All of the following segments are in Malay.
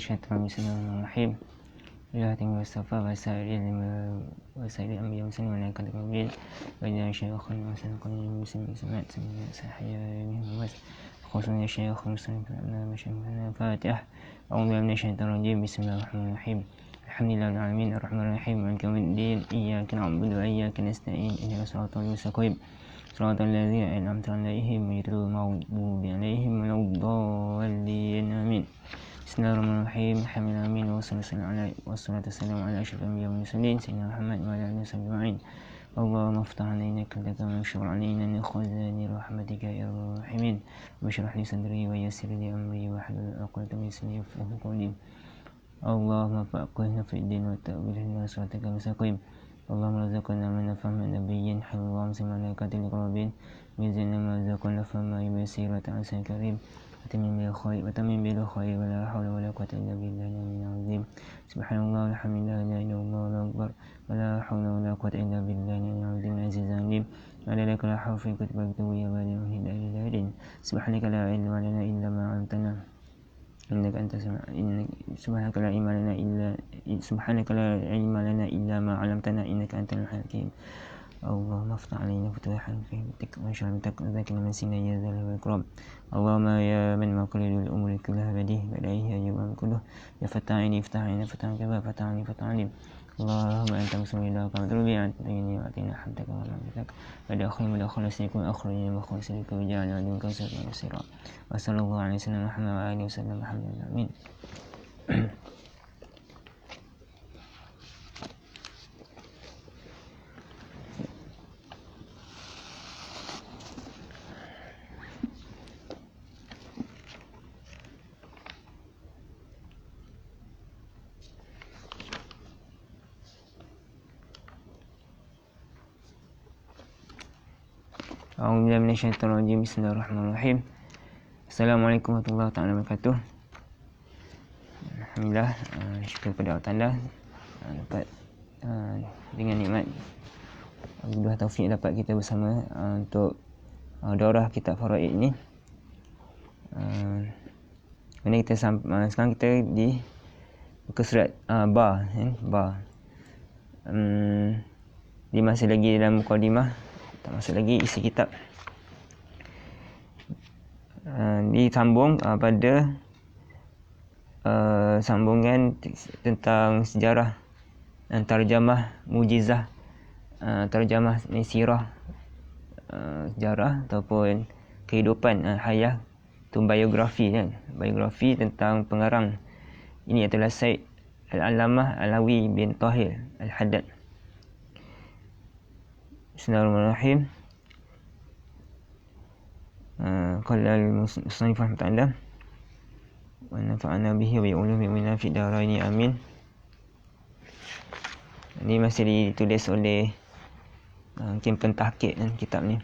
الشيطان الرجيم. إلى تنجو الصفا وسائر الأنبياء والمرسلين وملائكة المؤمنين وإذا شيخ المرسلين قل المسلمين سمعت سمعنا سحيا منهم خصوصا الشيخ المرسلين فأنا فاتح. أعوذ بالله من الشيطان الرجيم. بسم الله الرحمن الرحيم. الحمد لله رب العالمين الرحمن الرحيم مالك يوم الدين إياك نعبد وإياك نستعين اهدنا الصراط المستقيم صراط الذين أنعمت عليهم غير المغضوب عليهم ولا الضالين آمين. Bismillahirrahmanirrahim. Alhamdulillah wassalatu wassalamu ala asyrafil anbiya'i wal mursalin sayyidina Muhammad wa ala alihi wasallam. Allahumma iftah alaina kullaka wa anshur alaina min khazani rahmatika ya rahimin. Wa shrah li sadri wa yassir li amri wa hlul 'uqdatam min lisani yafqahu qawli. Allahumma faqihna fid din wa ta'wilna siratal mustaqim. Allahumma razaqna min fahmi nabiyyin halwa wa malaikatil qarabin. Mizanna ma razaqna fama yusirata asan karim. وتمن بالخير ولا حول ولا قوة إلا بالله العظيم. سبحان الله والحمد لله لا إله إلا الله والله أكبر ولا حول ولا قوة إلا بالله العظيم العزيز العليم. على لك لا حول في كتب الكتب يا بني وهد الدارين. سبحانك لا علم لنا إلا ما علمتنا إنك أنت سبحانك لا علم لنا إلا ما علمتنا إنك أنت الحكيم. اللهم افتح علينا فتوحا في حكمتك وانشر بك ذاكنا من سنة يا ذا الإكرام. اللهم يا من مقلد الأمور كلها بديه بدائه يجب كله يا فتح عيني افتح عيني فتح كذا فتح عيني فتح عليم. اللهم أنت مسؤول إلى كما تربي أن تديني وأعطينا حمدك ومعرفتك ودخل مدخل سيكون أخرجني مخرج سيك وجعل عدوك سيكون يسيرا. وصلى الله عليه وسلم محمد وآله وسلم الحمد لله آمين. A'udzubillahi minasyaitonir rajim. Bismillahirrahmanirrahim. Assalamualaikum warahmatullahi taala wabarakatuh. Alhamdulillah, syukur kepada Allah Taala dapat dengan nikmat alhamdulillah taufik dapat kita bersama untuk daurah kitab faraid ini. Ini kita sekarang kita di buku surat ba. Dia masih lagi dalam mukadimah, tak masuk lagi isi kitab. Disambung pada sambungan tentang sejarah tarjamah mujizah, tarjamah sirah, sejarah ataupun kehidupan hayah tu biografi kan, biografi tentang pengarang ini adalah Said Al-Allamah Alawi bin Tahir Al-Haddad. Bismillahirrahmanirrahim. Qala al-musannif rahimahullah wa nafa'ana bihi wa bi'ulumi wa fi daraini amin. Ini masih ditulis oleh mungkin pentahqiq kan kitab ni.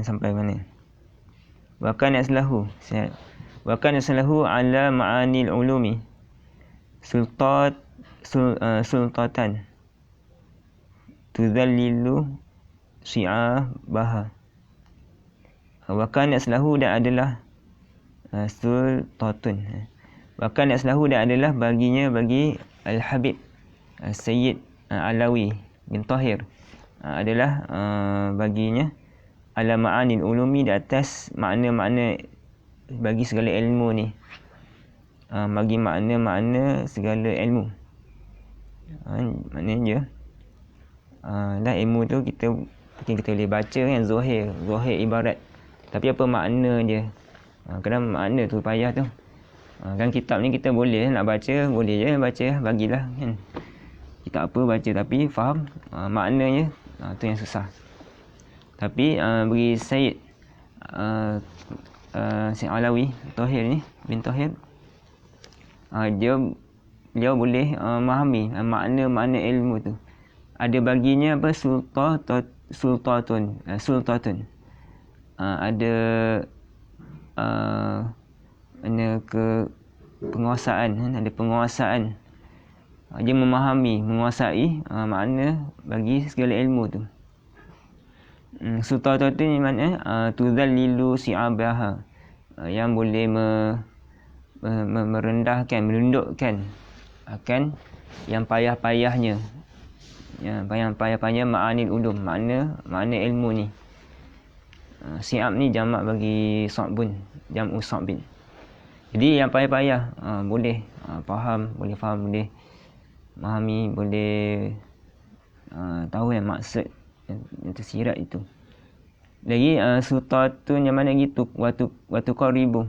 Sampai mana? Wa kana aslahu ala ma'anil ulumi sultatan tudhallilu syi'abaha. Wa kana aslahu dan adalah sultatun. Wa kana aslahu dan adalah bagi Al-Habib Sayyid Alawi bin Tahir adalah baginya ala ma'anil ulumi, di atas makna-makna bagi segala ilmu ni, bagi makna-makna segala ilmu. Maknanya dah ilmu tu kita boleh baca kan, zahir ibarat, tapi apa makna dia, kadang makna tu payah tu. Kan kitab ni kita boleh nak baca, boleh je baca, bagilah kan, kitab apa baca, tapi faham maknanya tu yang susah. Tapi bagi Sayyid Sayyid Alawi bin Tahir, beliau boleh memahami makna-makna ilmu tu. Ada baginya apa, sultatun. Ada penguasaan, ada penguasaan. Dia menguasai makna bagi segala ilmu tu. Sultata tu ni makna tuzallilu si'abaha, yang boleh merendahkan, menundukkan akan yang payah-payahnya, payah-payahnya ma'anil ulum, makna ilmu ni. Si'ab ni jamak bagi sa'bun, jam'u sa'bin. Jadi yang payah-payah boleh faham, boleh memahami, boleh tahu yang maksud yang tersirat itu. Lagi sultatun yang mana gitu, watu qaribu.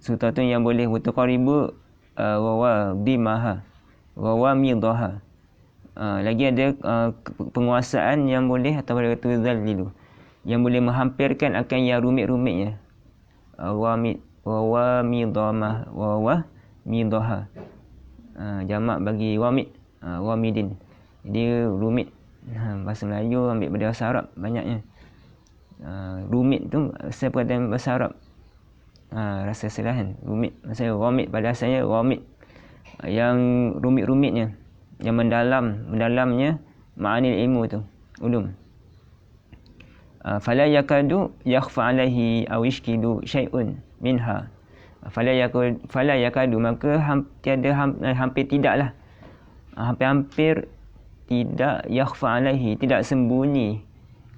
Sultatun yang boleh watu qaribu wa bimaha wa midaha. Lagi ada penguasaan yang boleh, atau pada kata zallilu, yang boleh menghampirkan akan yang rumit-rumitnya. Wa midaha. Jamak bagi wamid, wamidin. Jadi rumit. Bahasa Melayu ambil pada bahasa Arab banyaknya. Rumit tu saya perkataan bahasa Arab. Rasa salah kan. Rumit. Maksudnya wamid pada asalnya wamid. Yang rumit-rumitnya, yang mendalamnya ma'anil ilmu tu, ulum. Fala yakadu yakhfa alaihi aw yashkidu syai'un minha. Fala yakadu, maka hampir tidaklah, hampir tidak yakhfa alaihi, tidak sembunyi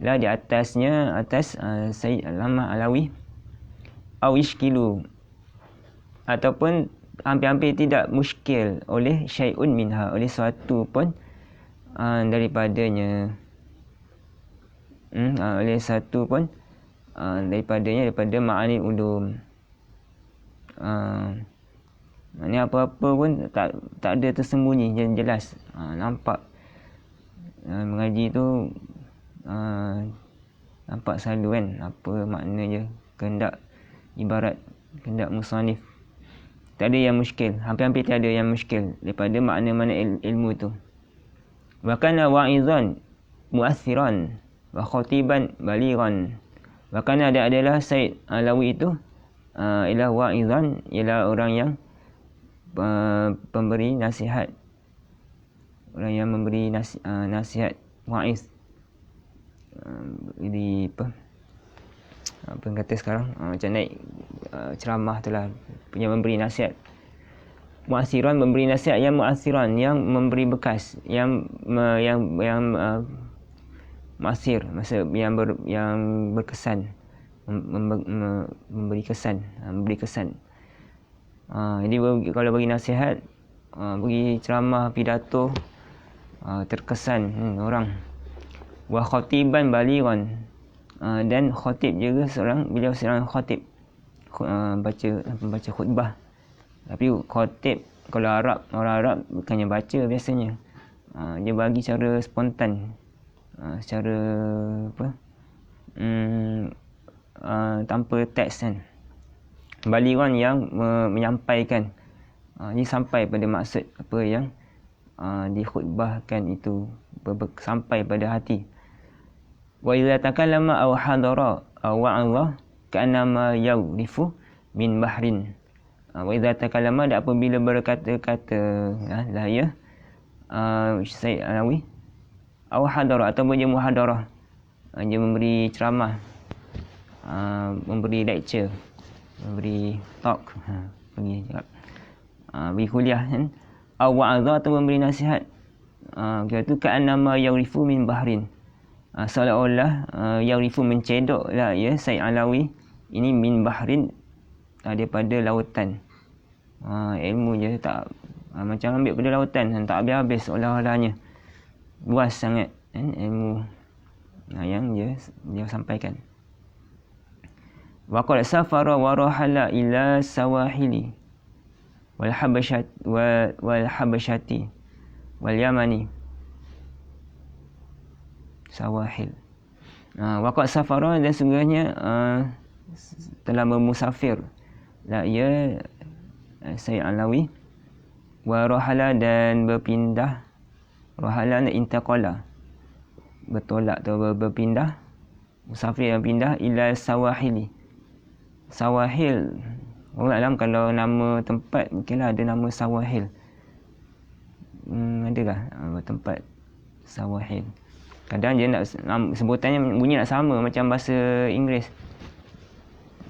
lah di atasnya, atas Sayyid Al-Allamah Alawi, aw yashkilu, ataupun hampir-hampir tidak muskil oleh syai'un minha, oleh suatu pun daripadanya, oleh satu pun daripada ma'ani ulum. Maknanya apa-apa pun tak ada tersembunyi, jelas, nampak. Mengaji tu nampak selalu kan apa makna je, kehendak, ibarat kehendak musannif. Tak ada yang muskil, hampir-hampir tak ada yang muskil daripada makna-makna ilmu tu. Bahkan wa'izan mu'athiran wa khatiban balighan. Bahkan adalah Said Alawi itu ialah wa'izan, ialah orang yang pemberi nasihat, orang yang memberi nasihat, wa'iz. Jadi apa yang kata sekarang, macam naik ceramah tu lah, yang memberi nasihat. Mu'asiran, memberi nasihat yang mu'asiran, yang memberi bekas, yang mu'asir, maksud yang berkesan, memberi kesan. Jadi kalau bagi nasihat, bagi ceramah, pidato, terkesan orang. Wa khatiban balighan, dan khatib juga beliau seorang khatib, baca khutbah. Tapi khatib kalau orang Arab bukannya baca biasanya, dia bagi secara spontan, secara tanpa teks kan. Balighan yang menyampaikan, ini sampai pada maksud apa yang dikhutbahkan itu, sampai pada hati. Wa idza takallama aw hadara aw wa'adha ka'annama yawrifu min bahrin. Wa idza takallama, apabila berkata-kata lah ya Sayyid Alawi, aw hadara, atau dia muhadarah, dia memberi ceramah, memberi lecture, memberi talk, bagi kuliah kan, aw wa'adha, atau memberi nasihat, iaitu ka'annama yawrifu min bahrin, seolah-olah yawrifu, mencedok lah ya Sayyid Alawi ini min bahrin, daripada lautan. Ilmu je tak macam ambil pada lautan, tak habis-habis olah-olahnya, luas sangat kan ilmu yang dia sampaikan. Wa qad safara wa rahala ila sawahili wal habashati wal yamani. Sawahil, wa qad safara, dan sungguhnya telah bermusafir lah ia Sayyid Alawi, wa rahala, dan berpindah, rahala dan intaqala, bertolak atau berpindah, musafir yang pindah, ila sawahili. Sawahil, orang alam kalau nama tempat mungkinlah ada nama Sawahil, adalah tempat Sawahil. Kadang dia nak sebutannya bunyi nak sama macam bahasa Inggeris.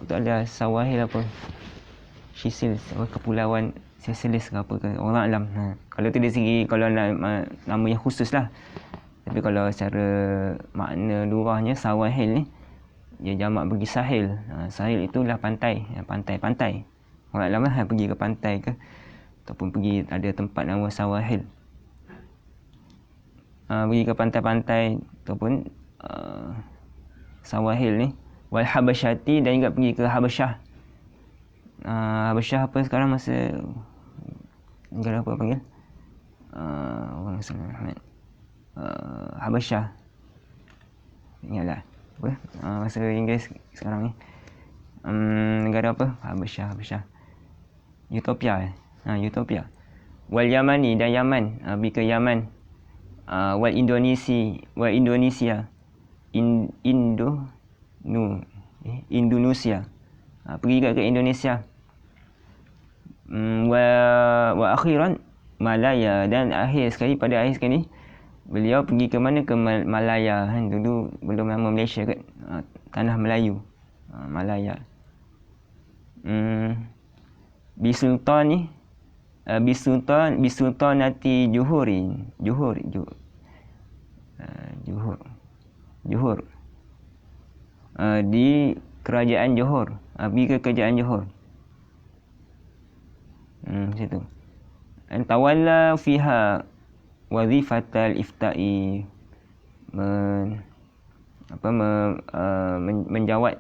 Tak ada Sawahil apa, Seychelles, kepulauan Seychelles ke apa ke, orang alam. Kalau tu dari segi kalau nama yang khusus lah. Tapi kalau secara makna luarnya Sawahil ni dia jamak bagi sahil. Sahil itulah pantai, pantai. Orang alam lah pergi ke pantai ke ataupun pergi ada tempat nama Sawahil. Pergi ke pantai-pantai ataupun Sawahil ni. Wal Habasyati, dan juga pergi ke Habasyah. Habasyah apa sekarang masa negara apa panggil? Orang Islam Ahmad. Habasyah. Ingatlah apa? Bahasa Inggeris sekarang ni. Negara apa? Habasyah. Utopia. Utopia. Wal Yamani, dan Yaman. Pergi ke Yaman. Wal Indonesia. Indonesia. Pergi juga ke Indonesia. Wa akhiran Malaya, dan akhir sekali beliau pergi ke mana? Ke Malaya. Dulu belum nama Malaysia kan, tanah Melayu, Malaya. Bisultanati Johor. Di kerajaan Johor. Pergi ke kerajaan Johor. Situ. Tawalla fiha wazifatal ifta'i, menjawat.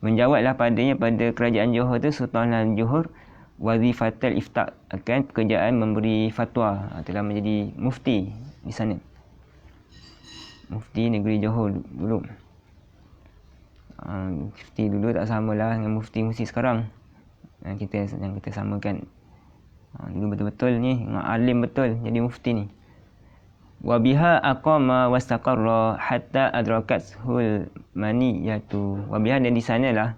Menjawatlah padanya, pada kerajaan Johor tu, Sultan Johor, wazifatal ifta', akan pekerjaan memberi fatwa. Telah menjadi mufti di sana. Mufti negeri Johor dulu. Mufti dulu tak samalah dengan mufti sekarang. Yang kita samakan. Dulu betul-betul ni alim betul jadi mufti ni. Wa biha aqama wastaqarra hatta adrakathul maniyatu. Wa biha, dan di sanalah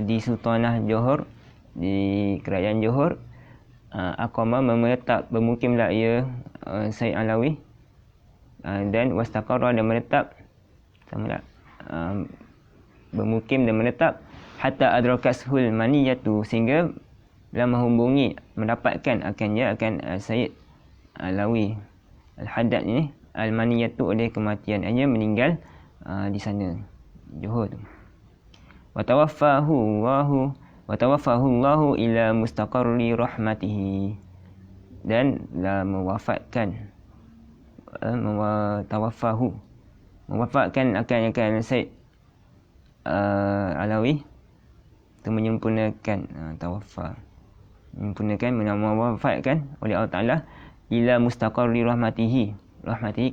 di Sultanah Johor, di kerajaan Johor, aqama menetap, bermukimlah ia Said Alawi, dan wastaqarra, dan menetap, samalah, bermukim dan menetap, hatta adrakathul maniyatu, sehingga telah menghubungi, mendapatkan akan Said Alawi Al-Haddad ini, Al-Maniyatu, oleh kematian. Hanya meninggal di sana, Johor tu. Wa tawaffahu Allahu ila mustaqarri rahmatihi, dan telah mewafatkan akan Said Alawi, itu menyempurnakan mewafatkan oleh Allah Ta'ala ila mustaqarri rahmatihi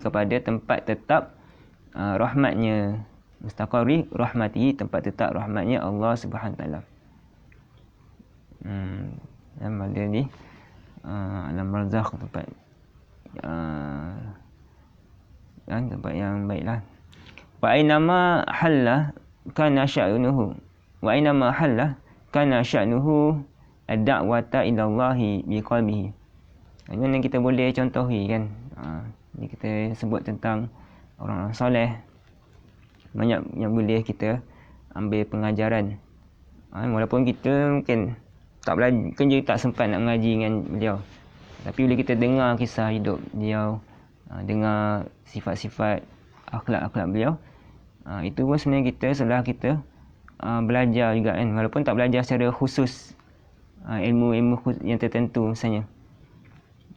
kepada tempat tetap rahmatnya. Mustaqarri rahmatihi, tempat tetap rahmatnya Allah Subhanahu Ta'ala. Dan ada ni alam barzakh, tempat yang baiklah. Wa ainama halla kana sya'nuhu ad-da'wata ila Allah biqalbihi. Ini kita boleh contohi kan. Ni kita sebut tentang orang soleh. Banyak yang boleh kita ambil pengajaran. Walaupun kita mungkin tak belajar, kerja tak sempat nak mengaji dengan beliau, tapi bila kita dengar kisah hidup beliau, dengar sifat-sifat akhlak-akhlak beliau, itu pun sebenarnya setelah kita belajar juga kan, walaupun tak belajar secara khusus ilmu yang tertentu misalnya.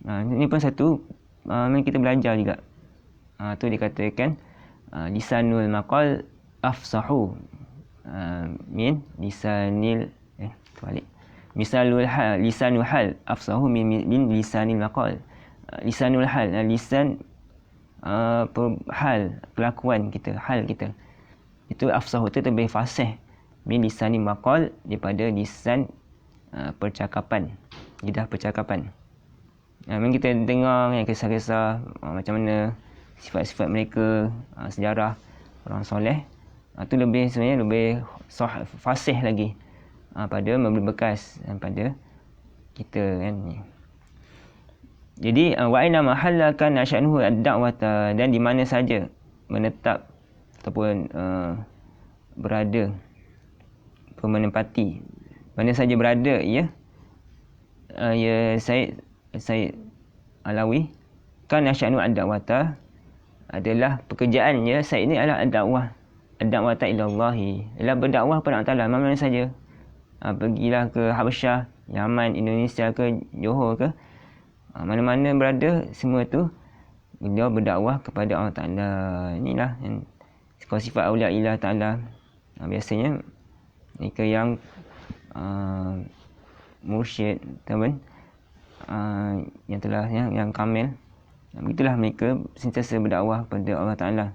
Ini pun satu kita belajar juga. Tu dikatakan lisanul maqal afsahu min lisanil lisanul hal afsahu min lisanil maqal. Lisanul hal, lisan hal, perlakuan kita, hal kita, itu afsahu, itu lebih fasih min lisanil maqal, daripada lisan percakapan, lidah percakapan. Memang kita dengar yang kisah-kisah macam mana sifat-sifat mereka, sejarah orang soleh, itu sebenarnya lebih fasih lagi pada memberi bekas pada kita kan. Jadi wa aina mahalla kana sya'nuhu ad-da'wata, dan di mana saja menetap ataupun berada, menempati, mana saja berada ya Said Alawi, kana sya'nu ad-da'wata, adalah pekerjaannya Said ini adalah ad-da'wata ilallahi, adalah berdakwah kepada Allah Ta'ala mana saja. Pergilah ke Habasyah, Yaman, Indonesia ke Johor ke, mana-mana berada, semua tu beliau berdakwah kepada Allah Ta'ala. Inilah yang sifat awliya ilah Ta'ala. Biasanya mereka yang mursyid, teman, yang telah yang kamil, begitulah mereka sentiasa berdakwah kepada Allah Ta'ala,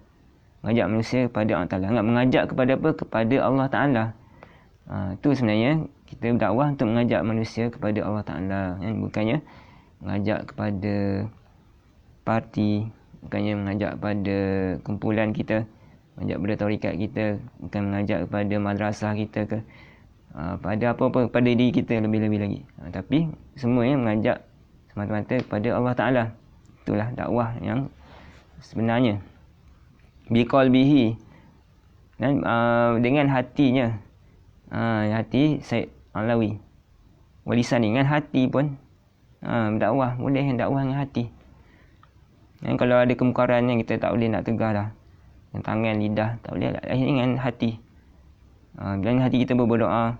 mengajak manusia kepada Allah Ta'ala. Mengajak kepada apa? Kepada Allah Ta'ala. Itu sebenarnya kita berdakwah untuk mengajak manusia kepada Allah Ta'ala, bukannya mengajak kepada parti, bukannya mengajak kepada kumpulan kita, mengajak kepada taurikat kita, bukan mengajak kepada madrasah kita ke, pada apa-apa, kepada diri kita lebih-lebih lagi. Tapi semuanya mengajak semata-mata kepada Allah Ta'ala. Itulah dakwah yang sebenarnya. Biqalbihi, dan dengan hatinya, hati Said Alawi, walisan, dengan hati pun berdakwah, boleh dakwah dengan hati. Dan kalau ada kemungkaran yang kita tak boleh nak tegah dah, dengan tangan, lidah, tak boleh, dengan hati. Dengan hati kita berdoa,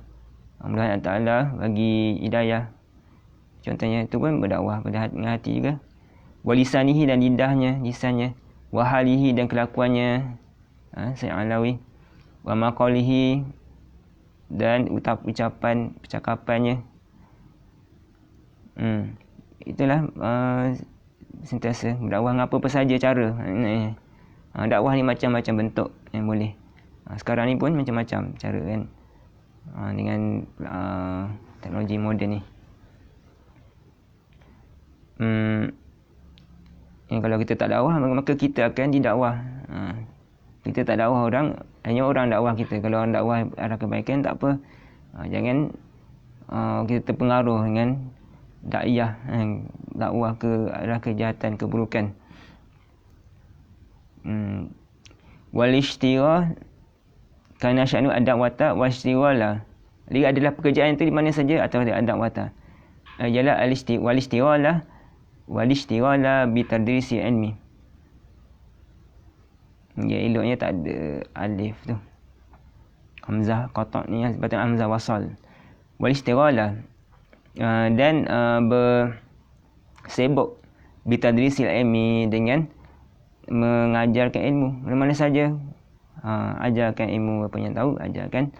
mudah-mudahan Allah Ta'ala bagi hidayah. Contohnya itu pun berdakwah dengan hati juga. Walisanihi, dan lidahnya, lisannya. Wahalihi, dan kelakuannya Said Alawi. Wa maqalihi, dan ucapan, percakapannya. Itulah sentiasa berdakwah dengan apa-apa saja cara. Dakwah ni macam-macam bentuk yang boleh. Sekarang ni pun macam-macam cara kan, dengan teknologi moden ni. Yang kalau kita tak dakwah, maka kita akan didakwah. Kita tak dakwah orang, hanya orang dakwah kita. Kalau orang dakwah arah kebaikan, tak apa. Jangan kita terpengaruh dengan dakwah, dakwah ke arah kejahatan, keburukan. Wal ishtira kana sya'nu ad-da'wata wa ishtiralah. Dia adalah pekerjaan itu di mana saja atau ad-da'wata. Ialah wal ishtiralah bi tadrisi ilmi. Ya, eloknya tak ada alif tu. Hamzah qata' ni sebabnya hamzah wasal. Wal ishtiralah, dan bersibuk bitadrisil ilmi, dengan mengajarkan ilmu mana saja. Ajarkan ilmu apa yang tahu, ajarkan.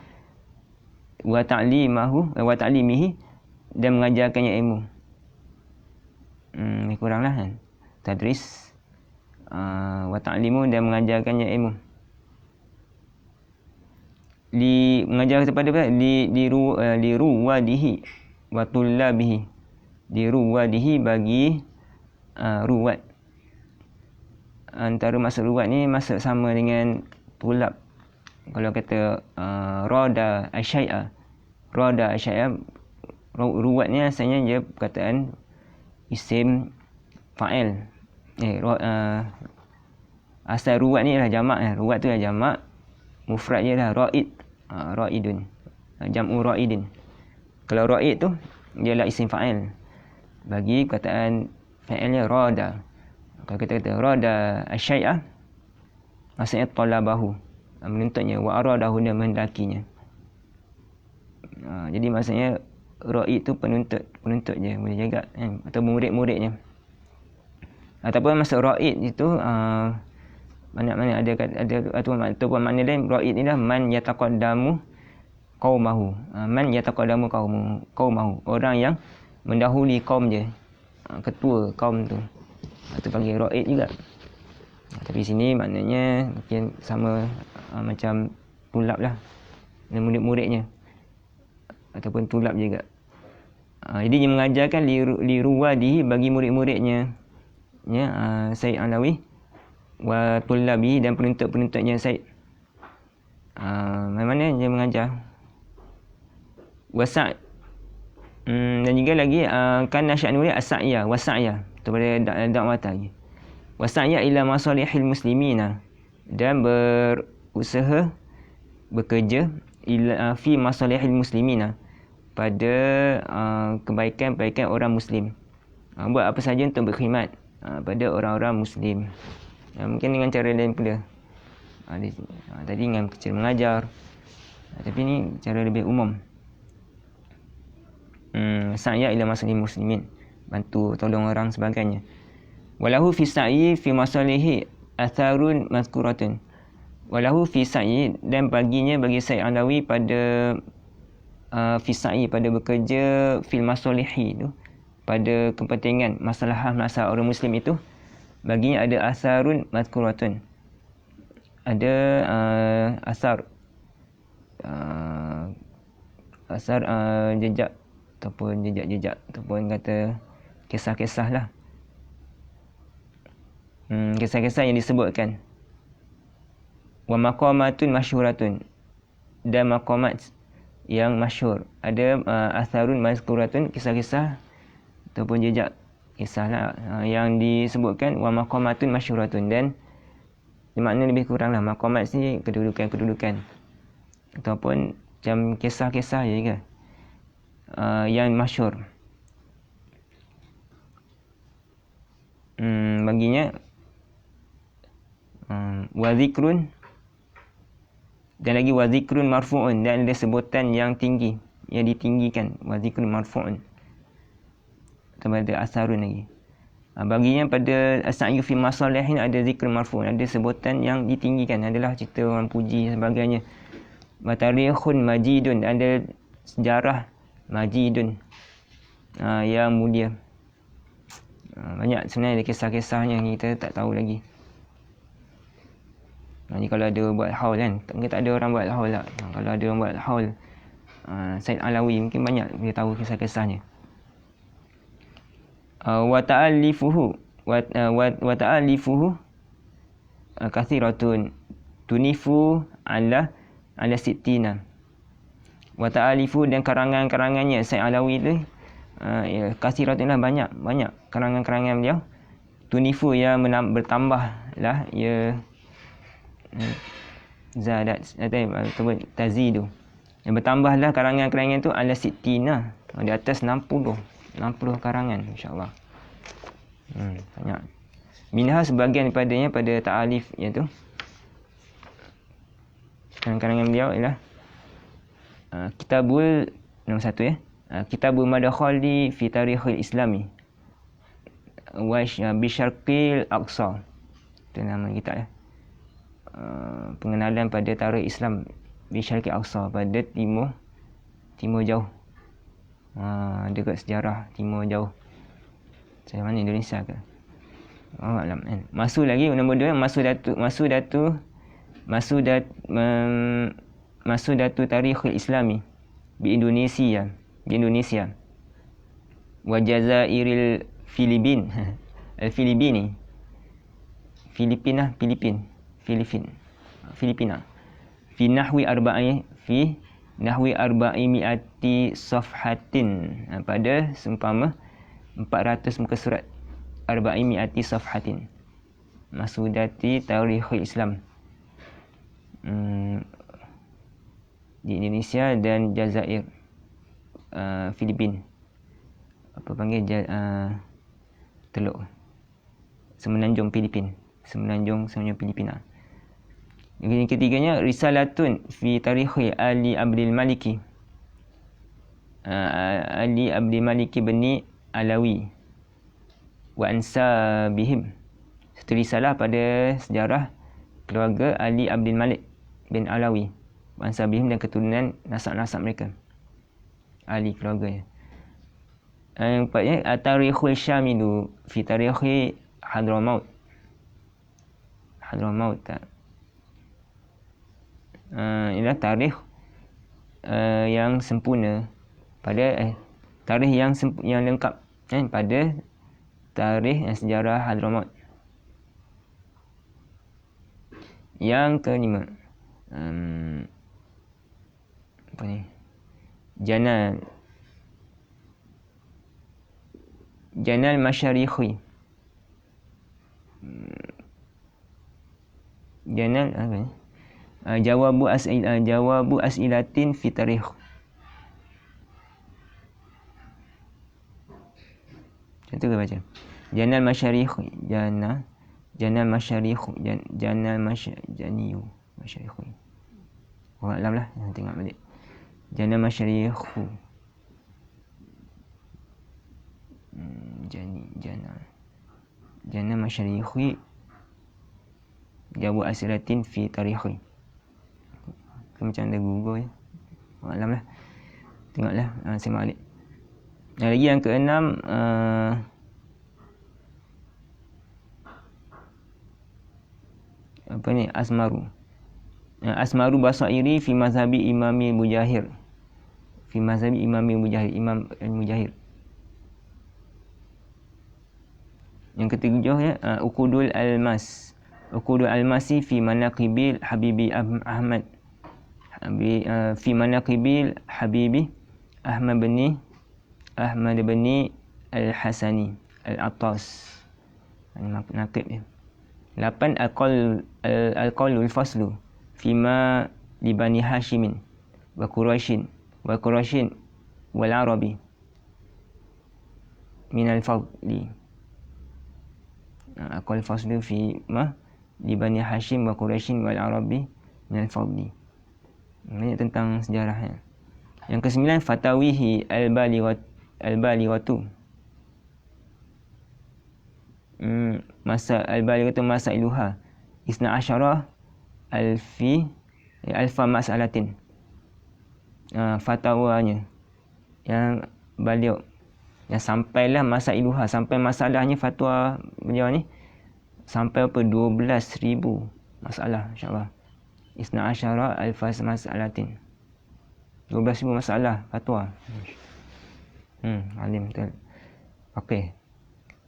Wa ta'limihi, dan mengajarkannya ilmu. Ni kuranglah kan. Tadris, wa ta'limu, dan mengajarkannya ilmu. Mengajar kepada apa? Li ruwadihi wa tullabihi. Di ruwadihi, bagi ruwad. Antara maksud ruwad ni maksud sama dengan tulab. Kalau kata rada asyai'a, ruwad ni asalnya dia perkataan isim fa'il. Asal ruwad ni adalah jamak. Ruwad tu adalah jamak, mufrad dia adalah ra'idun, jam'u ra'idin. Kalau ra'id tu dia adalah isim fa'il bagi perkataan fa'ilnya rada. Kalau kita kata rada asyai'a, maksudnya talabahu, menuntutnya, wa aradahu, dan menghendakinya. Jadi maksudnya ra'id tu penuntut je, boleh juga kan? Atau murid-muridnya. Ataupun maksud ra'id itu mana ada ataupun makna lain. Ra'id ni dah man yataqaddamu qaumahu. Man yataqaddamu qaumahu, orang yang mendahului kaum dia, ketua kaum tu. Itu panggil ra'id juga. Tapi sini maknanya mungkin sama macam tulab lah, dan murid-muridnya, ataupun tulab juga. Jadi dia mengajarkan li ruwadihi, bagi murid-muridnya, ya, Said Alawi, wa tullabi, dan penuntut-penuntutnya Said. Mana dia mengajar. Wasa', dan juga lagi kan sya'nu dia as-sa'ya wa sa'ya. kepada dakwah lagi. Wasa'ya ila masalihil muslimina, dan berusaha bekerja fi masalihil muslimina, pada kebaikan-kebaikan orang muslim. Buat apa saja untuk berkhidmat pada orang-orang muslim. Mungkin dengan cara lain pula. Tadi dengan cara mengajar, tapi ni cara lebih umum. Sa'ya ila masalihil muslimin, bantu tolong orang sebagainya. Walahu fi sa'i fi masalihi atharun mazkuratun. Walahu fi sa'i, dan baginya bagi Said Alawi pada fi sa'i, pada bekerja fil masalihi tu, pada kepentingan masalah orang muslim itu, baginya ada atharun mazkuratun, ada asar jejak ataupun jejak-jejak ataupun kata kisah-kisah lah. Kisah-kisah yang disebutkan. Wa maqamatun masyhuratun, dan maqamat yang masyhur. Ada atharun mazkuratun, kisah-kisah ataupun jejak kisah lah yang disebutkan. Wa maqamatun masyhuratun, dan makna lebih kurang lah. Maqamat ni kedudukan-kedudukan ataupun macam kisah-kisah je ke, yang masyhur. Baginya wa zikrun, dan lagi wa zikrun marfu'un, dan ada sebutan yang tinggi, yang ditinggikan. Wa zikrun marfu'un, tambah ada asarun lagi. Baginya pada as-sa'yu fi masalihin ada zikrun marfu'un, ada sebutan yang ditinggikan, adalah cerita orang puji dan sebagainya. Wa tarikhun majidun, ada sejarah majidun, yang mulia. Banyak sebenarnya kisah-kisahnya kita tak tahu lagi. Ni kalau ada buat haul kan, tak ada orang buat haul tak. Kalau ada orang buat haul Said Alawi, mungkin banyak dia tahu kisah-kisahnya. Wa ta'alifuhu wa ta'alifuhu kathiratun tunifu ala sittina. Wa ta'alifu, dan karangan-karangannya Said Alawi tu kathiratun lah, banyak karangan-karangan beliau. Tunifu, yang bertambah lah, ya zadat atau tazidu, yang bertambahlah karangan-karangan tu ala sittina, di atas 60 karangan, insya-Allah. Banyak. Minha, sebahagian daripadanya pada ta'alif iaitu karangan beliau ialah kitabul nombor 1 kitabul madakhali fi tarikhil islami wa bisyarqil aqsa, itu nama kitab pengenalan pada tarikh Islam bisyarqil aqsa, pada timur jauh. Dekat sejarah timur jauh, macam mana Indonesia ke? Alam kan. Masuk lagi nombor 2, Masudatu Tarikhul Islami di Indonesia wa Jazairil Filipina fi nahwi arba'i mi'ati safhatin, pada seumpama 400 muka surat. Arba'i mi'ati safhatin Masudati Tarikhul Islam di Indonesia dan Jazair, Filipin, apa panggil Teluk Semenanjung Filipina. Yang ketiganya Risalatun fi Tarikhi Ali Abdul Maliki bin Alawi wa ansabihim, satu risalah pada sejarah keluarga Ali Abdul Malik bin Alawi wa ansabihim, dan keturunan nasab-nasab mereka, ahli keluarganya. Yang keempatnya Tarikhul Syamilu fi Tarikhi Hadramaut tak. Ialah tarikh yang sempurna pada tarikh yang lengkap pada tarikh sejarah Hadramaut. Yang kelima apa ni, Janal Masyarikhi Janal apa ni? Jawabu as'ilatin fi tarikh. Contoh kita baca. Janal masyarikh janal masyarikh janal masyaniyu masyarikh. Orang alam lah, tengok balik. Janal masyarikh. Janal masyarikh jawabu as'ilatin fi tarikh. Macam ada Google ya. Allah alam lah. Tengoklah saya balik. Lagi yang keenam apa ni? Asmaru basairi fi mazhabi Imami Mujahir. Fi mazhabi Imami Mujahir, Imam Al-Mujahir. Yang ketujuh ya, Uqudul Almas. Uqudul Almasi fi manaqibil Habibi Ahmad. Fi manaqibil Habibi Ahmad bin Al-Hasani Al-Attas. Ini naqib ya. 8 Al-Qaulul Faslu Fima li Bani Hashimin wa Quraisyin wal Arabi min al-fadli. Al-Qaulul Faslu Fima li Bani Hashim wa Quraisyin wal Arabi min al-fadli. Ini tentang sejarahnya. Yang ke-9 Fatawihi Al-Balighatu. Masa Al-Balighatu Masailuha Isna Asyara Alfa Mas'alatin. Fatwanya yang beliau yang sampailah Masailuha, sampai masalahnya fatwa beliau ni sampai apa 12,000 masalah, insya-Allah. Isna Asyara Alfa Mas'alatin. 12,000 masalah fatwa. Alim betul. Okey.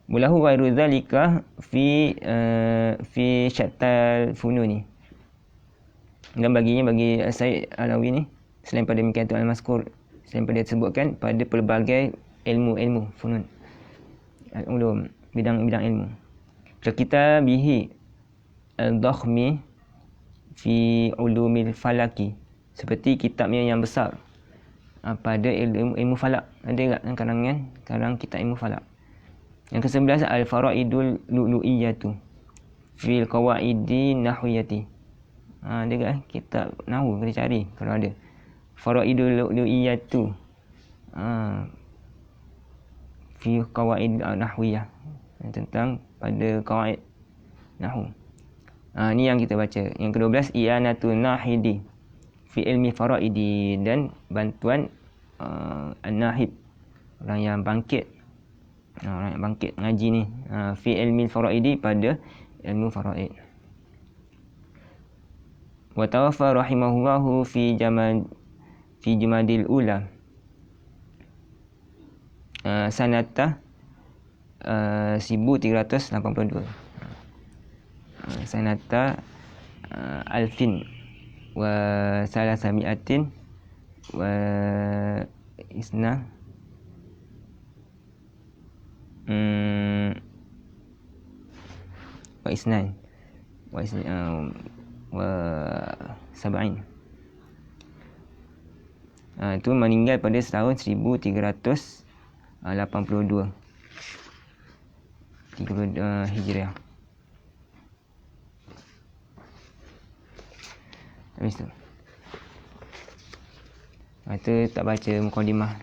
Mulahu ghairu zalika fi syattal fununi. Dan bagi Said Alawi ni, selain pada Mikaitul Al-Mazkur, selain pada disebutkan pada pelbagai ilmu-ilmu funun al-ulum, bidang-bidang ilmu. Kita bihi al-dakhmi fi ulumil falaki, seperti kitabnya yang besar pada ilmu falak. Ada tak karangan kitab ilmu falak. Yang ke-11 Al-Faraidul Lu'lu'iyatu fil Qawaidi Nahwiyati. Ada tak kitab nahwu, kita cari kalau ada. Faraidul Lu'lu'iyatu fi Qawaid Nahwiyah, tentang pada qawaid nahwu. Ni yang kita baca. Yang ke-12 I'anatun Nahidi fi ilmi faraidi, dan bantuan an-nahib, orang yang bangkit ngaji ni, fi ilmi faraidi, pada ilmu faraid. Wa tawaffa rahimahullahu fi Jumadil Ula sanata 1382. Sanata alfin wa salasamiatin wa isna wa isnain wa sab'in. Itu meninggal pada tahun 1382 Hijriah. Habis tu. Itu tak baca mukadimah.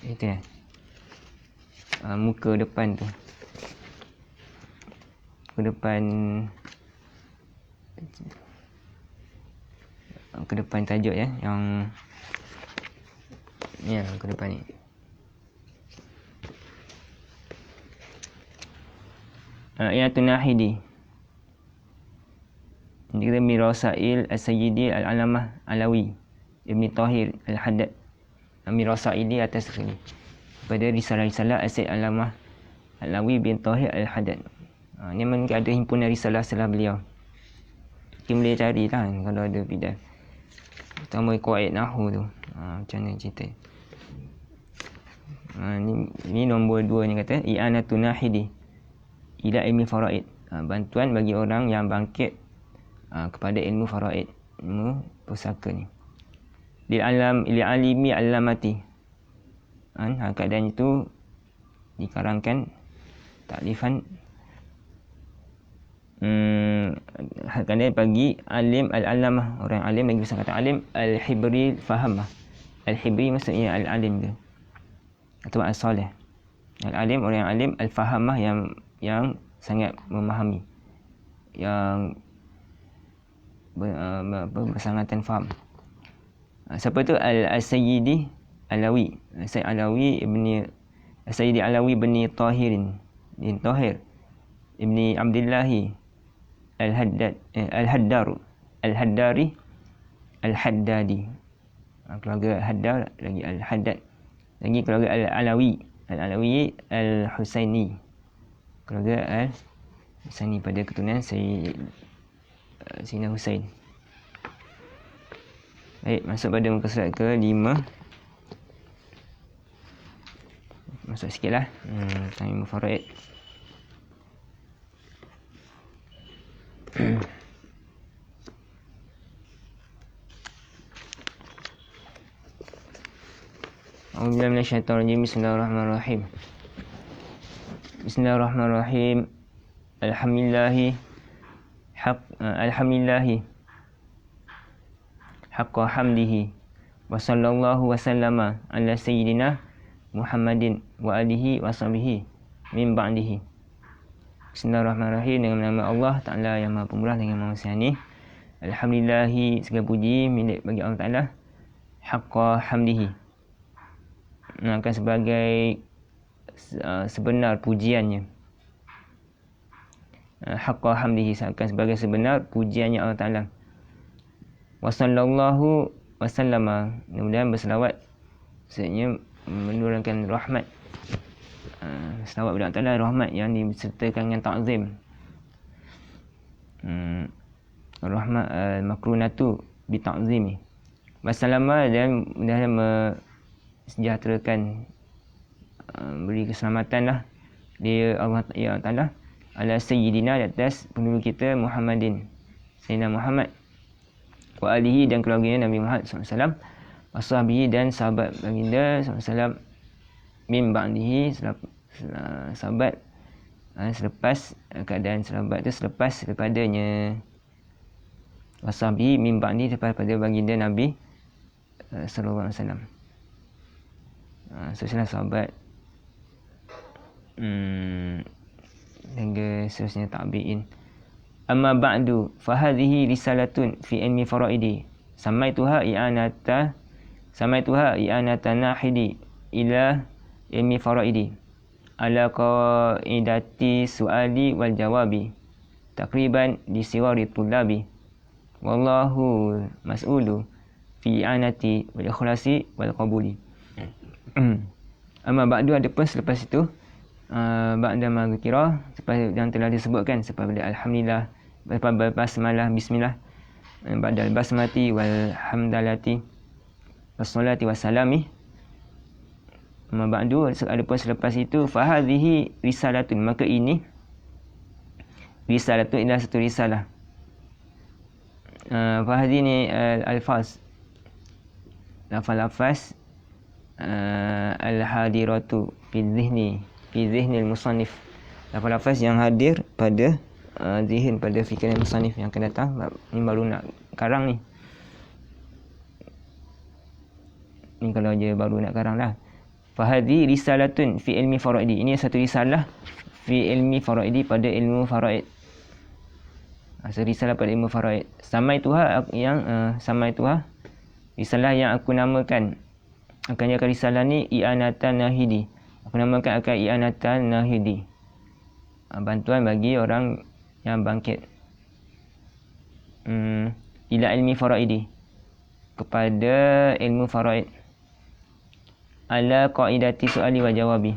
Itu ya. Muka depan tu. Ke depan tajuk ya, yang ya ke depan ni. I'anatun Nahidi. Ini kita Mirasail As-Sayyidi Al-Alamah Alawi Ibn Tahir Al-Haddad. Mirasail di atas sekali pada risalah-risalah As-Sayyid Alamah Alawi bin Tahir Al-Haddad. Ni memang ada himpunan risalah-risalah beliau. Kita boleh cari lah kalau ada bidang. Pertama qawaid nahwu tu. Macam mana cerita. Ni nombor 2 ni kata I'anatun Nahidi ila ilmi faraid, bantuan bagi orang yang bangkit kepada ilmu faraid, ilmu pusaka ni. Li alimi alamati, keadaan itu dikarangkan taklifan kerana bagi alim al-alamah, orang alim, bagi besar kata alim, al-hibri fahamah. Al-hibri maksudnya al-alim tu, atau al-salih. Al-alim, orang yang alim, al-fahamah, yang sangat memahami, yang bersangatan faham. Siapa tu? Al-Sayyidi Alawi. Sayyid Alawi Sayyidi Alawi bin Tahirin bin Tahir ibni Abdillahi Al-Haddari Al-Haddadi. Keluarga Haddar, lagi Al-Haddad, lagi keluarga Al-Alawi Al-Husaini, keluarga Al-Husaini pada keturunan Sayyidina Husain. Baik, masuk pada muka surat ke-5. Masuk sikit lah tentang ilmu faraid. A'udzubillahi minasyaitonirrajim. Bismillahirrahmanirrahim. Bismillahirrahmanirrahim. Alhamdulillahi haqqa hamdihi wa sallallahu wa sallama ala sayyidina Muhammadin wa alihi wa sahbihi min ba'dihi. Bismillahirrahmanirrahim. Dengan nama Allah Ta'ala yang Maha Pemurah dan yang Maha Mengasihani. Alhamdulillahi, segala puji milik bagi Allah Ta'ala. Haqqa hamdihi, akan sebagai sebenar pujiannya. Haqqa hamdihi, akan sebagai sebenar pujiannya Allah Ta'ala. Wa sallallahu wa sallama, kemudian berselawat, maksudnya menurunkan rahmat. Selawat kepada Allah Ta'ala, rahmat yang disertakan dengan ta'zim. Rahmat makrunatu bi ta'zimi. Wassalamu, dan sejahterakan, beri keselamatan lah dia Allah Ta'ala ala sayyidina, atas penduduk kita Muhammadin, Sayyidina Muhammad, wa alihi, dan keluarganya Nabi Muhammad SAW, wa sahbihi, dan sahabat baginda SAW, min ba'dihi, sahabat selepas keadaan sahabat tu selepas daripadanya, wa sahbihi min ba'dihi, daripada baginda Nabi sallallahu alaihi wasallam. Seterusnya sahabat hingga seterusnya tabi'in. Amma ba'du, fahadhihi risalatun fi ilmi faraidi, samaituha i'anata nahidi ila ilmi faraidi ala qaidati su'ali wal jawabi takriban di siwari tulabi, wallahu mas'ulu fi i'anati wal ikhlasi wal qabuli. Amma ba'du, adapun selepas itu, ba'da ma dzikra, yang telah disebutkan, seperti alhamdulillah, basmalah, bismillah, ba'da basmati wal hamdalati wassalati wassalami. Amma ba'du, adapun selepas itu, fahadhihi risalatun, maka ini risalatun adalah satu risalah. Fahadhi ni al-alfaz, lafaz al-hadiratu fi dhihni al-musannif, lafaz yang hadir pada zihin, pada fikiran musannif yang akan datang. Ni baru nak karang ni kalau je baru nak karang lah. Fahadhi risalatun fi ilmi faraidi, ini satu risalah fi ilmi faraidi, pada ilmu faraid. Satu risalah pada ilmu faraid. Samaituha, risalah yang aku namakan, akan risalah ni i'anatan nahidi, aku namakan akan i'anatan nahidi, bantuan bagi orang yang bangkit, ila ilmi faraidi, kepada ilmu faraid, ala qaidati su'ali wa jawabi,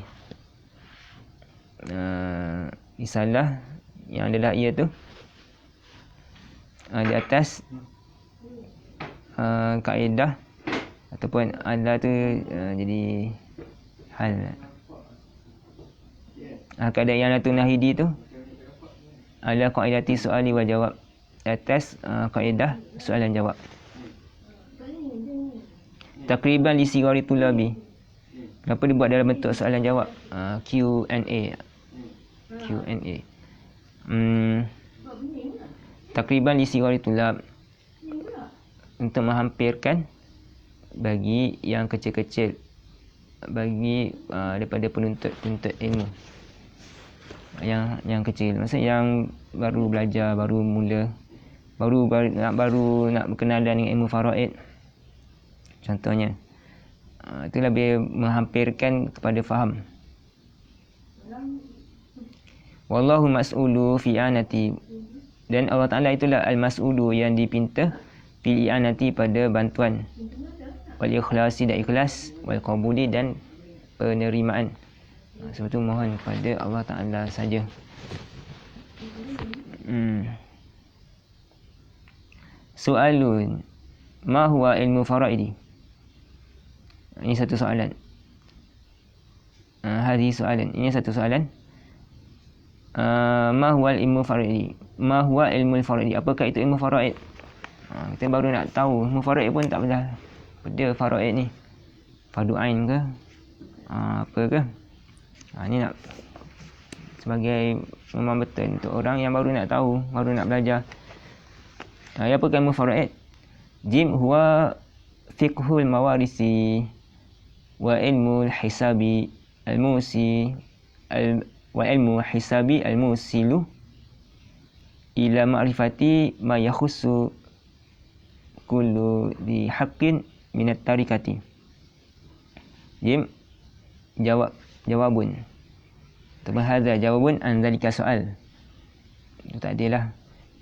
risalah yang adalah ia tu di atas kaedah, ataupun ala tu jadi hal, kaedah yang tu nahidi tu, ala qaidati soali wa jawab, atas kaedah soalan jawab. Takriban li sigari tulabi, kenapa dibuat dalam bentuk soalan jawab? Q&A. Takriban li sigari tulab, untuk menghampirkan bagi yang kecil-kecil, bagi daripada penuntut ilmu yang kecil, maksudnya yang baru belajar, baru nak berkenalan dengan ilmu faraid contohnya. Itu lebih menghampirkan kepada faham. Wallahu mas'ulu fi anati, dan Allah Ta'ala itulah al-mas'ulu yang dipinta fil i'anati pada bantuan, wal ikhlasi dan ikhlas, wal qabuli dan penerimaan. Sebab tu mohon kepada Allah Ta'ala saja. Soalun, ma huwa ilmu faraidi? Ini satu soalan. Hadhi soalan. Ini satu soalan. Ma huwa ilmu faraidi? Ma huwa ilmu faraidi? Apakah itu ilmu faraid? Kita baru nak tahu. Ilmu faraid pun tak pernah. Benda faraid ni, fardu ain ke? Apa ke? Ni nak sebagai memang betul untuk orang yang baru nak tahu, baru nak belajar. Apakah ilmu faraid? Jim huwa fiqhul mawarisi wa ilmu hisabi al-musi wa ilmu hisabi al-musilu ila ma'rifati ma yakhussu kullu di haqqin minat tarikati. Jim jawabun. Hadza jawabun an zalika soal. Itu tak adalah.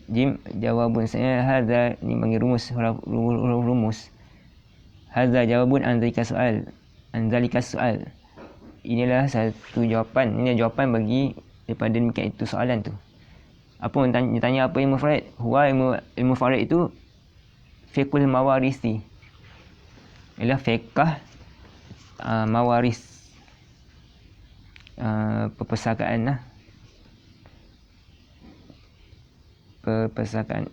Jim jawabun, saya hadza ni bagi rumus. Hadza jawabun an zalika soal. An zalika soal. Inilah satu jawapan. Ini jawapan bagi daripada demikian itu soalan tu. Apa dia tanya apa ilmu faraid? Huwa ilmu faraid itu fiqhul mawarisi. Ialah fiqh mawaris, perpustakaan lah. Perpustakaan.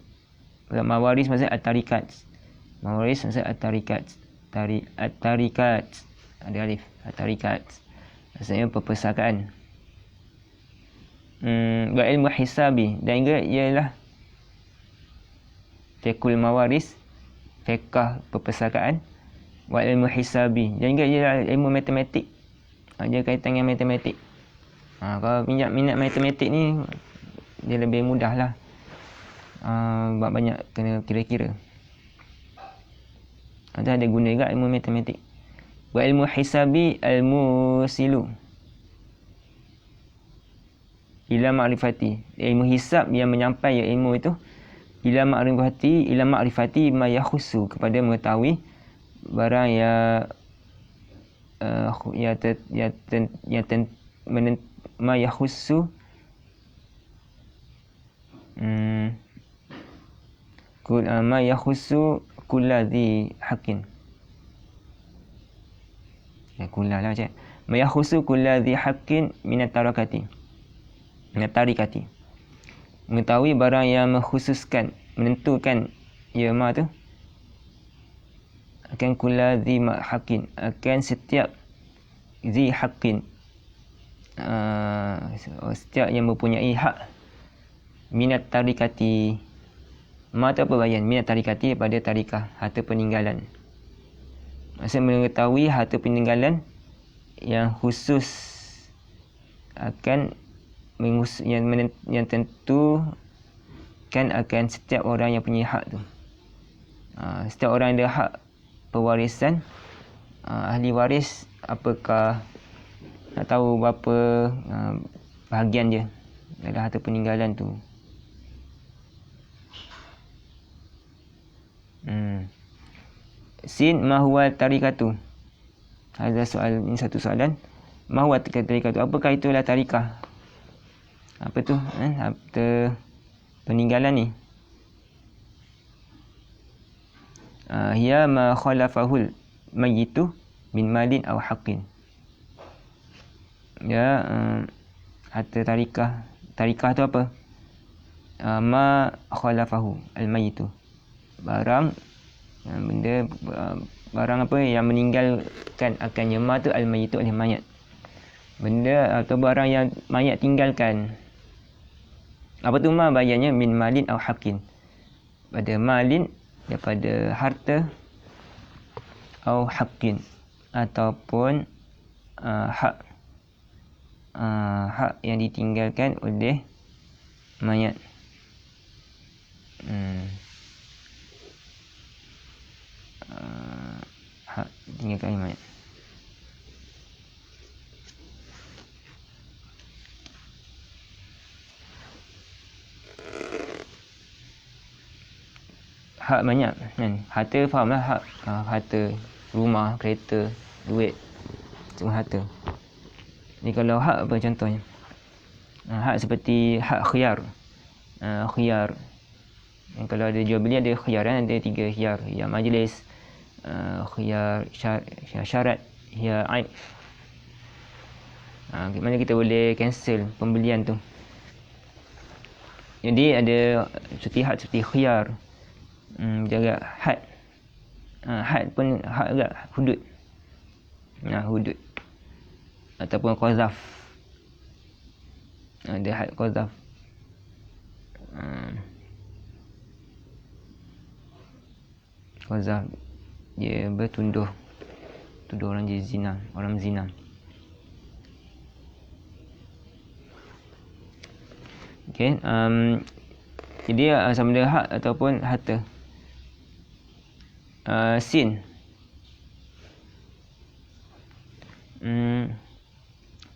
Mawaris maksudnya at-tarikat. Mawaris maksudnya at-tarikat. At-tarikat. Ada alif. At-tarikat. Maksudnya perpustakaan. Wa ilmu hisabi. Dan juga ialah fiqhul mawaris, fiqh perpustakaan. Wa ilmu hisabi. Dan juga ialah ilmu matematik. Dia kaitan dengan matematik. Kalau minat matematik ni, dia lebih mudah lah. Buat banyak kena kira-kira. Ada guna juga ilmu matematik. Wa ilmu hisabi al-musilu ila ma'rifati. Ilmu hisab yang menyampai ilmu itu ila ma'rifati ma yakhussu, kepada mengetahui barang ma yakhussu ma yakhussu kulladhi haqqin. Kullalah je. Ma yakhussu kulladhi haqqin minat tarikati. Mengetahui barang yang mengkhususkan, menentukan ma tu akan kulladhi haqqin, akan setiap zi haqqin, setiap yang mempunyai hak, minat tarikati. Ma tu apa bayan? Minat tarikati, pada tarikah, harta peninggalan. Maksudnya mengetahui harta peninggalan yang khusus, akan yang tentu kan akan setiap orang yang punya hak tu. Setiap orang ada hak pewarisan. Ahli waris apakah, nak tahu berapa bahagian dia dalam harta peninggalan tu. Sin ma huwa tarikatu. Ada soal, ini satu soalan. Ma huwa tarikatu, apakah itulah tarikah? Apa tu? Harta peninggalan ni. Hiya ma khalafahul mayyitu min malin aw haqqin. Ya, harta tarikah. Tarikah tu apa? ma khalafahu al-mayyitu, barang benda barang apa yang meninggalkan akannya. Ma tu al-mayyitu oleh mayat, benda atau barang yang mayat tinggalkan. Apa tu ma? Bayannya min malin au haqqin, pada malin daripada harta, au haqqin ataupun hak hak yang ditinggalkan oleh mayat. Hak ditinggalkan oleh mayat. Hak banyak kan, harta fahamlah hak, harta, rumah, kereta, duit, semua harta. Ni kalau hak apa contohnya? Hak seperti hak khiyar. Khiyar, yang kalau ada jual beli ada khiyar kan, ada 3 khiyar, khiyar majlis, khiyar syarat, khiyar aib. Mana kita boleh cancel pembelian tu. Jadi ada seperti hak seperti khiyar, jaga had. Had pun hak juga, hudud. Hudud. Ataupun qazaf. Ada had qazaf. Qazaf dia bertuduh, tuduh orang je zina, orang zina. Okey, jadi sama ada hak ataupun harta. Sin.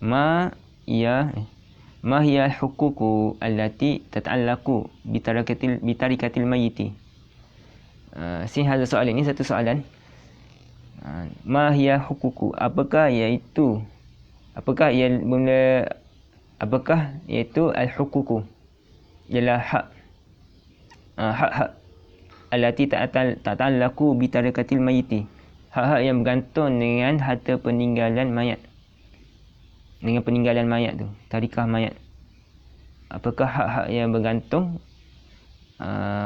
Ma hiya al-huququ allati tata'allaqu bi tarikatil mayyiti. Sin hadha soalan, ini satu soalan. Ma hiya huququ, apakah iaitu al-huququ, ialah hak, hak-hak allati ta'allaqu bi tarikatil mayyiti, hak-hak yang bergantung dengan harta peninggalan mayat, dengan peninggalan mayat tu, tarikah mayat. Apakah hak-hak yang bergantung?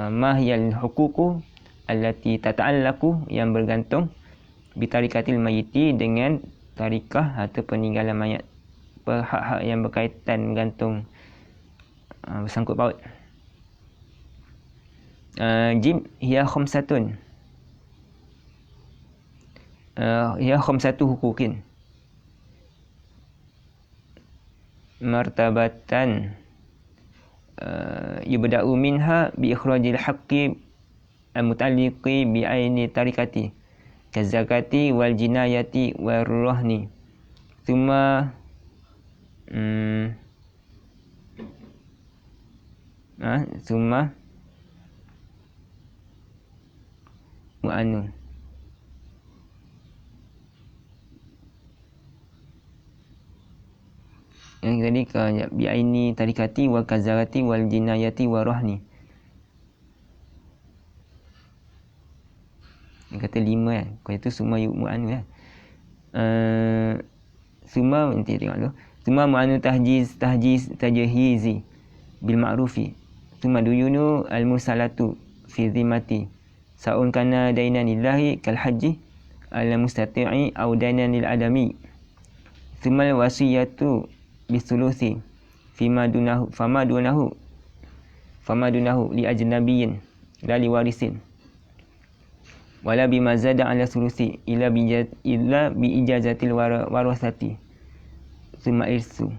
Ma hiyal huququ allati tata'allaqu, yang bergantung bi tarikatil mayyiti, dengan tarikah harta peninggalan mayat. Apa hak-hak yang berkaitan, bergantung, bersangkut paut. Jim, hiya khamsatun. Hiya khamsatu huquqin. Martabatan yubda'u minha bi ikhrajil haqqi al-muta'alliqi bi aini tarikati kazakati wal jinayati wal rahni. Thumma thumma mu'anun. Yang tadi bi aini tarikati wal kazarati wal jinayati wal rahni. Yang kata 5 kan. Kalau itu semua mu'anu kan. Semua nanti tengok dulu. Semua mu'anu tajhizi bil ma'rufi. Semua duyunu al mursalatu fi zimmati. Sa'un kana dainan lillahi kal haji al mustati'i aw dainan lil adami. Semua wasiyatu bisulusi fima dunahu fama dunahu li ajnabiyyin la li warisin. Wala bima zada ala sulusi illa bi ijazatil warasati. Summa irsu.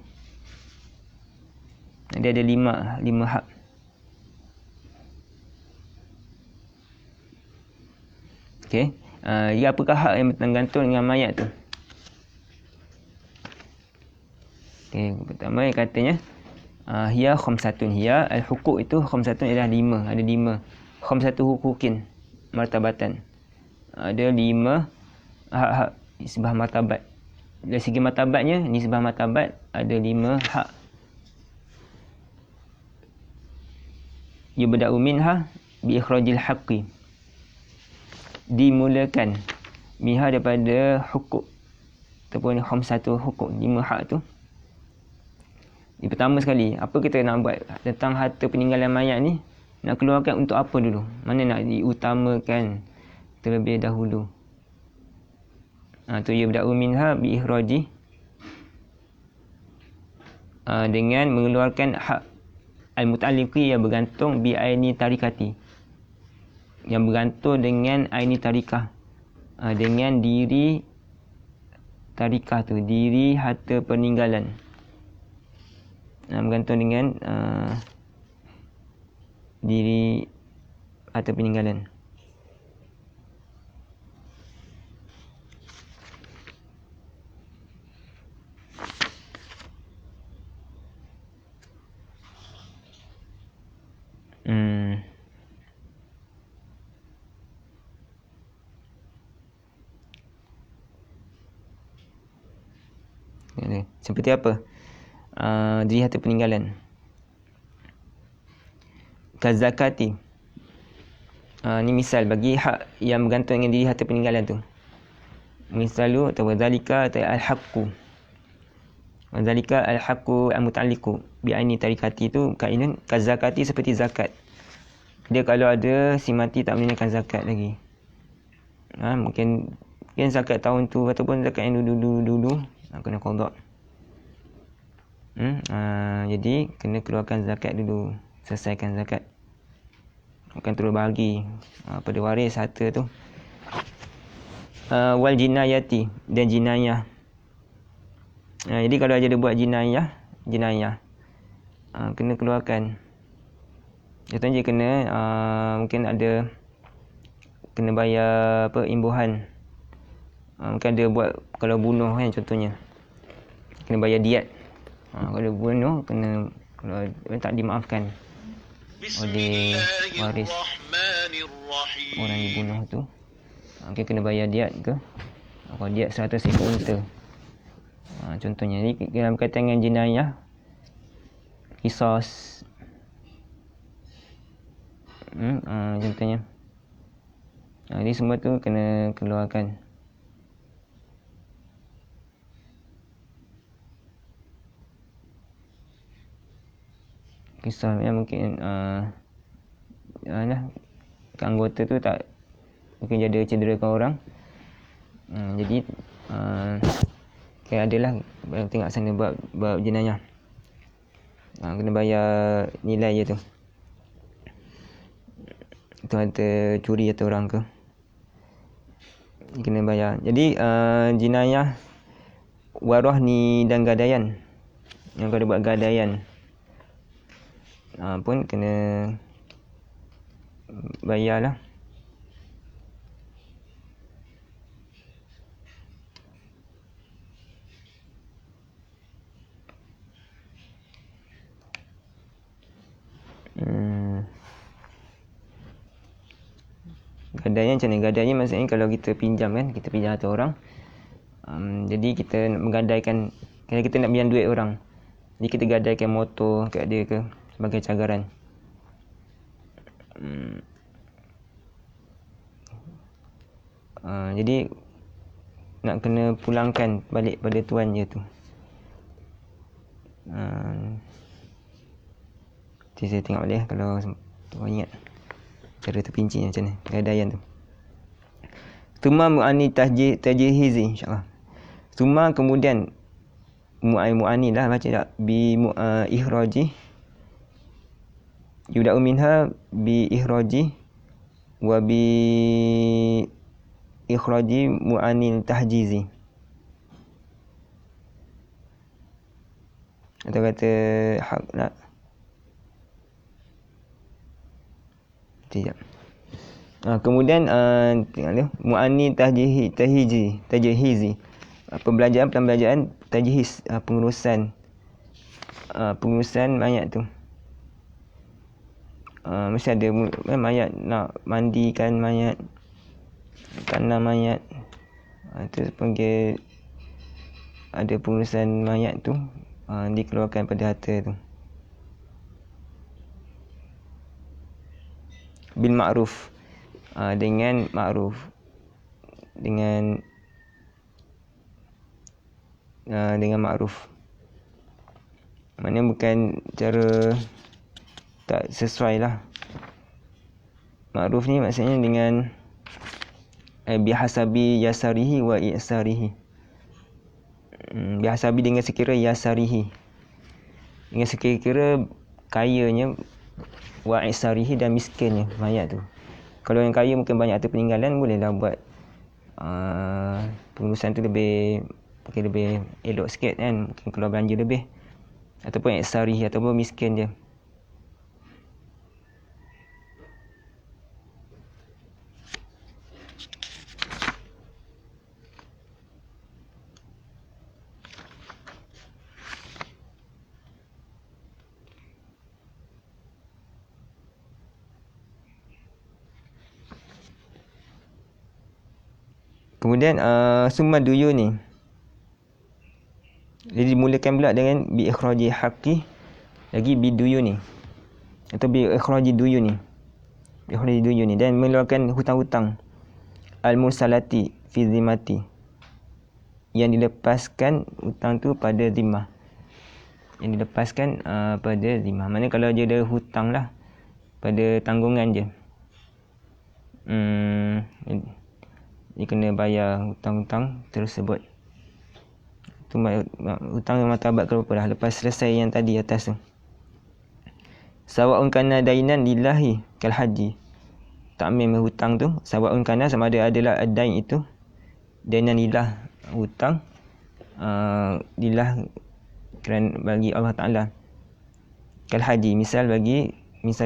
Dia ada 5 hak. Okey. Apakah hak yang bergantung dengan mayat tu? Okey, pertama yang katanya hiya khamsatun, hiya al-huquq itu khamsatun ialah 5, ada 5. Khamsatu huquqin martabatan. Ada 5 hak-hak nisbah martabat. Dari segi martabatnya, nisbah martabat ada 5 hak. Yubda'u minha bi ikhrajil haqqi. Dimulakan minha daripada huquq ataupun khamsatu huquq, 5 hak tu. Pertama sekali, apa kita nak buat tentang harta peninggalan mayat ni? Nak keluarkan untuk apa dulu? Mana nak diutamakan terlebih dahulu? Tu yabda'u minha bi ikhraji, dengan mengeluarkan hak al-muta'alliqi yang bergantung bi aini tarikati, yang bergantung dengan aini tarikah, dengan diri tarikah tu, diri harta peninggalan, bergantung dengan diri harta peninggalan. Seperti apa? Diri harta peninggalan. Kazakati. Ni misal bagi hak yang bergantung dengan diri harta peninggalan tu. Misalu atau wadzalika atau al-haqqu. Wadzalika al-haqqu al-muta'alliqu bi aini tarikati tu kainun kazakati, seperti zakat. Dia kalau ada si mati tak menunaikan zakat lagi. Mungkin zakat tahun tu ataupun zakat yang dulu kena qada. Jadi kena keluarkan zakat dulu, selesaikan zakat. Bukan terus bahagi pada waris harta tu. Wal jinayati, dan jinayah. Jadi kalau ada buat jinayah kena keluarkan. Contohnya kena mungkin ada kena bayar imbuhan. Mungkin ada buat, kalau bunuh kan contohnya, kena bayar diat. Kalau bunuh kena, kalau tak dimaafkan oleh waris orang dibunuh tu, mungkin kena bayar diat ke, kalau diat 100 ekor unta contohnya. Jadi dalam berkaitan dengan jinayah, qisas contohnya, jadi semua tu kena keluarkan. Kisah yang mungkin anggota tu tak mungkin jadi cederakan orang, jadi kayak adalah tengok sana bab jenayah, kena bayar nilai je tu. Itu ada curi atau orang ke, kena bayar. Jadi jenayah warah ni dan gadaian, yang kau ada buat gadaian pun kena bayarlah. Gadaian macam ni? Gadaian maksudnya kalau kita pinjam kan, kita pinjam harta orang, jadi kita nak menggadaikan, kalau kita nak pinjam duit orang, jadi kita gadaikan motor kat dia ke sebagai cagaran. Jadi nak kena pulangkan balik pada tuan dia tu. Nanti saya tengok boleh kalau tuan ingat cara terpinci macam ni gadaian tu. Tuma mu'ani tajhizi, insyaAllah. Tuma kemudian mu'ani lah baca tak, bi ikhraji, yuda'u minha bi ikhraji wa bi ikhraji mu'anil tahjizi. Atau kata hak nak tidak. Kemudian tengok dia mu'ani tajhizi, pembelajaran tajhiz, pengurusan mayat tu. Mesti ada mayat, nak mandikan mayat, tanam mayat, itu panggil ada pengurusan mayat tu, dikeluarkan pada harta tu bil ma'ruf, dengan ma'ruf, dengan ma'ruf. Maknanya bukan cara tak sesuai lah. Ma'ruf ni maksudnya dengan bihasabi yasarihi wa i'sarihi. Bihasabi dengan sekira yasarihi, dengan sekira kayanya, wa i'sarihi dan miskinnya mayat tu. Kalau yang kaya mungkin banyak harta peninggalan, bolehlah buat pengurusan tu lebih elok sikit kan, mungkin keluar belanja lebih. Ataupun i'sarihi ataupun miskin je. Kemudian summa duyuni. Jadi dimulakan pula dengan bi ikhraji haqqi, lagi bi duyuni atau bi ikhraji duyuni. Bi ikhraji duyuni, dan mengeluarkan hutang-hutang al mursalati fi zimmati, yang dilepaskan hutang tu pada zimmah. Yang dilepaskan pada zimmah. Maknanya kalau dia ada hutang lah pada tanggungan je, dia kena bayar hutang-hutang tersebut. Tu hutang yang martabat ke berapa dah lepas selesai yang tadi atas tu. Sawa'un kana dainan lillahi kal haji. Ta'mim hutang tu sawa'un kana, sama ada adalah dain itu dainan lillah, hutang lillah kerana bagi Allah Taala. Kal haji, misal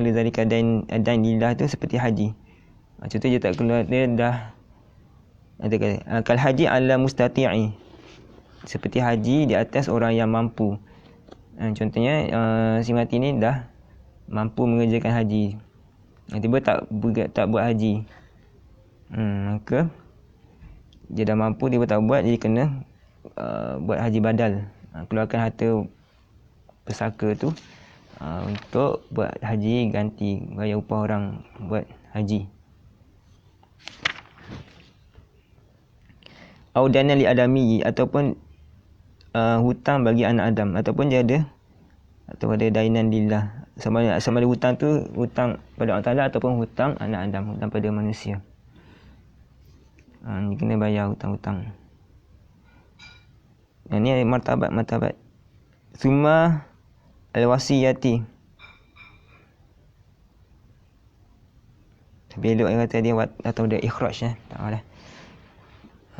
zalika dain lillah tu seperti haji. Contoh dia tak keluar, dia dah ada kata kal haji ala mustati'i, seperti haji di atas orang yang mampu. Contohnya si mati ni dah mampu mengerjakan haji, tiba tak buat haji, maka dia dah mampu, dia tak buat, jadi kena buat haji badal, keluarkan harta pesaka tu untuk buat haji, ganti bayar upah orang buat haji. Au dana li adami, ataupun hutang bagi anak Adam, ataupun dia ada atau ada dainan lillah, sama ada hutang tu hutang pada Allah Taala ataupun hutang anak Adam, hutang pada manusia. Dia kena bayar hutang-hutang. Yang ni martabat. Summa al-wasiyati. Tapi elok yang kata dia atau dia ikhraj tak malah.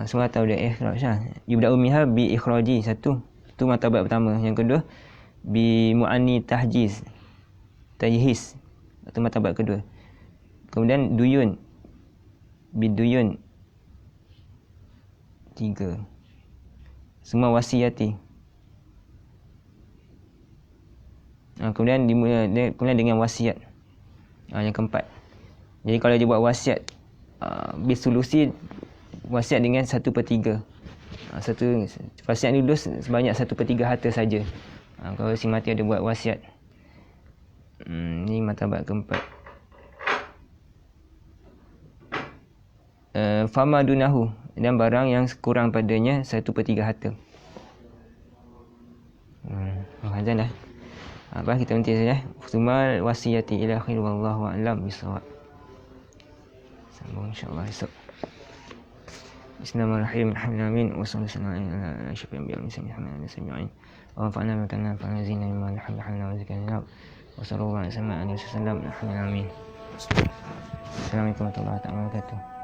Semua tahu dia ikhraj lah. Yubda'u minha bi ikhraji, satu. Itu martabat pertama. Yang kedua bi mu'anni tajhiz. Itu martabat kedua. Kemudian duyun. Bi duyun. 3. Semua wasiyati. Kemudian dengan wasiat. Yang keempat. Jadi kalau dia buat wasiat bisulusi, wasiat dengan 1/3. Wasiat ni dulu sebanyak 1/3 harta saja. Kalau si mati ada buat wasiat. Ini martabat keempat. Fama dunahu, dan barang yang kurang padanya 1/3 harta. Azan dah. Kita berhenti saja. Sumal wasiyati ila akhir, wallahu a'lam bissawab. Sambung insya-Allah esok. Bismillahirrahmanirrahim. Alhamdulillah wa sallallahu ala asyrafil anbiya'i wal mursalin. Wa fa'alna ma kana fa'alna mimma alhamdulillah wa zikrina. Wa sallallahu alaihi wasallam. Alhamdulillah. Assalamualaikum warahmatullahi wabarakatuh.